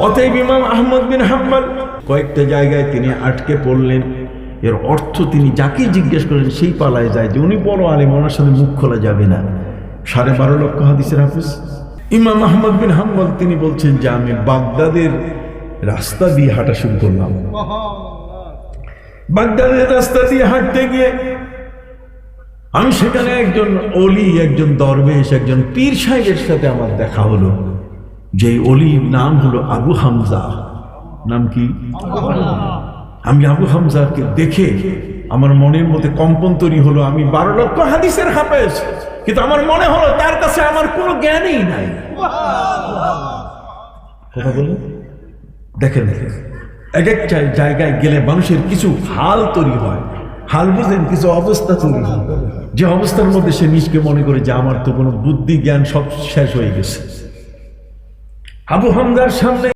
অতএব ইমাম আহমদ বিন হাম্বল কয়েকটা জায়গায় তিনি আটকে পড়লেন। এর অর্থ তিনি যাকেই জিজ্ঞেস করেন সেই পালায় যায় যে উনি বড় আলেম, ওনার সাথে মুখ খোলা যাবে না। 12.5 লক্ষ হাদিসের হাফেজ ইমাম আহমদ বিন হাম্বল তিনি বলছেন যে আমি বাগদাদের রাস্তা দিয়ে হাঁটা শুরু করলাম। বাগদাদের রাস্তা দিয়ে হাঁটতে গিয়ে আমি সেখানে একজন অলি, একজন দরবেশ, একজন পীর সাহেবের সাথে আমার দেখা হলো। যে অলির নাম হলো আবু হামজা। নাম কি? আমি আবু হামজাকে দেখে আমার মনের মধ্যে কম্পন তৈরি হলো। আমি 12 লক্ষ হাদিসের হাফেজ, কিন্তু আমার মনে হলো তার কাছে আমার কোনো জ্ঞানই নাই। কথা বলুন, দেখেন এক এক জায়গায় গেলে মানুষের কিছু হাল তৈরি হয়। হাল বুঝেন, কিছু অবস্থা তৈরি হয়, যে অবস্থার মধ্যে সে নিজকে মনে করে যে আমার তো কোনো বুদ্ধি জ্ঞান সব শেষ হয়ে গেছে। আবু হামজার সামনে